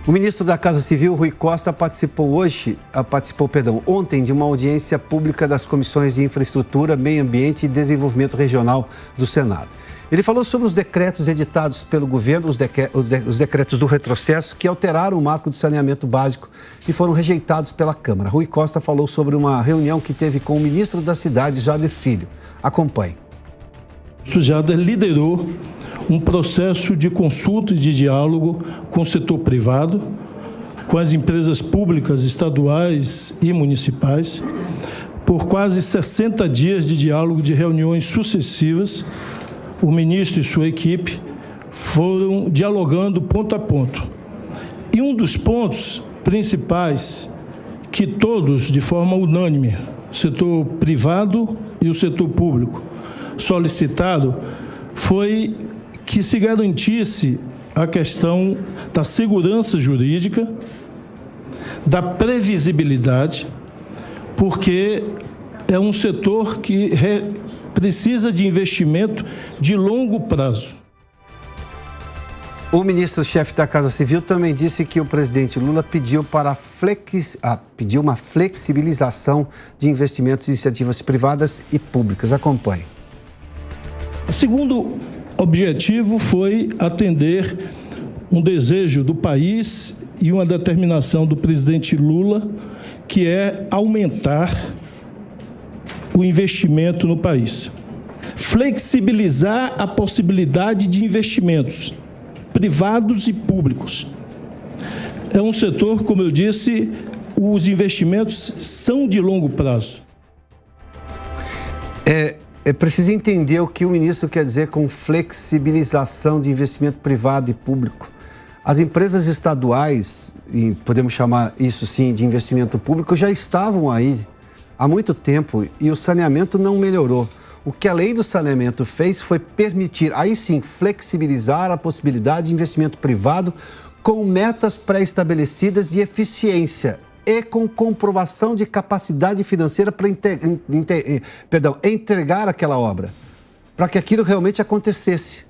O ministro da Casa Civil, Rui Costa, participou ontem de uma audiência pública das comissões de Infraestrutura, Meio Ambiente e Desenvolvimento Regional do Senado. Ele falou sobre os decretos editados pelo governo, os decretos do retrocesso, que alteraram o marco de saneamento básico e foram rejeitados pela Câmara. Rui Costa falou sobre uma reunião que teve com o ministro das Cidades, Jader Filho. Acompanhe. O Jader liderou um processo de consulta e de diálogo com o setor privado, com as empresas públicas, estaduais e municipais, por quase 60 dias de diálogo, de reuniões sucessivas. O ministro e sua equipe foram dialogando ponto a ponto. E um dos pontos principais que todos, de forma unânime, o setor privado e o setor público, solicitado, foi que se garantisse a questão da segurança jurídica, da previsibilidade, porque é um setor que precisa de investimento de longo prazo. O ministro-chefe da Casa Civil também disse que o presidente Lula pediu uma flexibilização de investimentos em iniciativas privadas e públicas. Acompanhe. O segundo objetivo foi atender um desejo do país e uma determinação do presidente Lula, que é aumentar o investimento no país. Flexibilizar a possibilidade de investimentos privados e públicos. É um setor, como eu disse, os investimentos são de longo prazo. É preciso entender o que o ministro quer dizer com flexibilização de investimento privado e público. As empresas estaduais, e podemos chamar isso sim de investimento público, já estavam aí há muito tempo e o saneamento não melhorou. O que a lei do saneamento fez foi permitir, aí sim, flexibilizar a possibilidade de investimento privado com metas pré-estabelecidas de eficiência e com comprovação de capacidade financeira para entregar aquela obra, para que aquilo realmente acontecesse.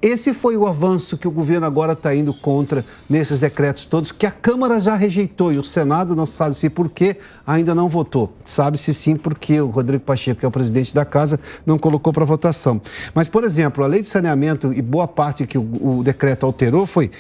Esse foi o avanço que o governo agora está indo contra nesses decretos todos, que a Câmara já rejeitou e o Senado não sabe se por que ainda não votou. Sabe-se sim porque o Rodrigo Pacheco, que é o presidente da Casa, não colocou para votação. Mas, por exemplo, a lei de saneamento e boa parte que o decreto alterou foi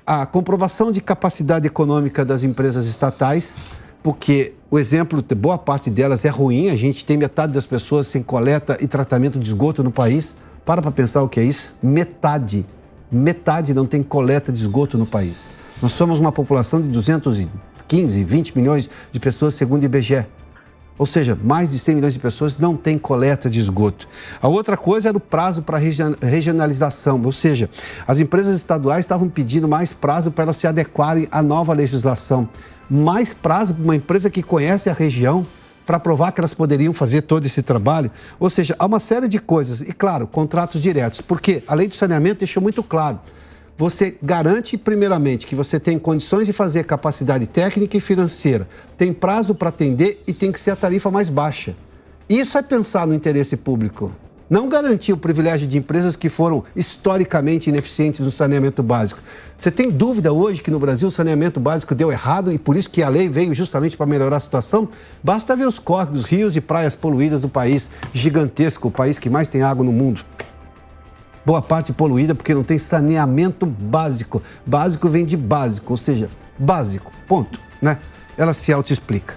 a comprovação de capacidade econômica das empresas estatais, porque o exemplo, boa parte delas é ruim, a gente tem metade das pessoas sem coleta e tratamento de esgoto no país. Para pensar o que é isso? Metade não tem coleta de esgoto no país. Nós somos uma população de 215, 20 milhões de pessoas, segundo o IBGE. Ou seja, mais de 100 milhões de pessoas não têm coleta de esgoto. A outra coisa era o prazo para regionalização, ou seja, as empresas estaduais estavam pedindo mais prazo para elas se adequarem à nova legislação. Mais prazo para uma empresa que conhece a região, para provar que elas poderiam fazer todo esse trabalho. Ou seja, há uma série de coisas. E, claro, contratos diretos, porque a lei do saneamento deixou muito claro. Você garante, primeiramente, que você tem condições de fazer capacidade técnica e financeira, tem prazo para atender e tem que ser a tarifa mais baixa. Isso é pensar no interesse público. Não garantir o privilégio de empresas que foram historicamente ineficientes no saneamento básico. Você tem dúvida hoje que no Brasil o saneamento básico deu errado e por isso que a lei veio justamente para melhorar a situação? Basta ver os córregos, rios e praias poluídas do país gigantesco, o país que mais tem água no mundo. Boa parte poluída porque não tem saneamento básico. Básico vem de básico, ou seja, básico, ponto, né? Ela se autoexplica.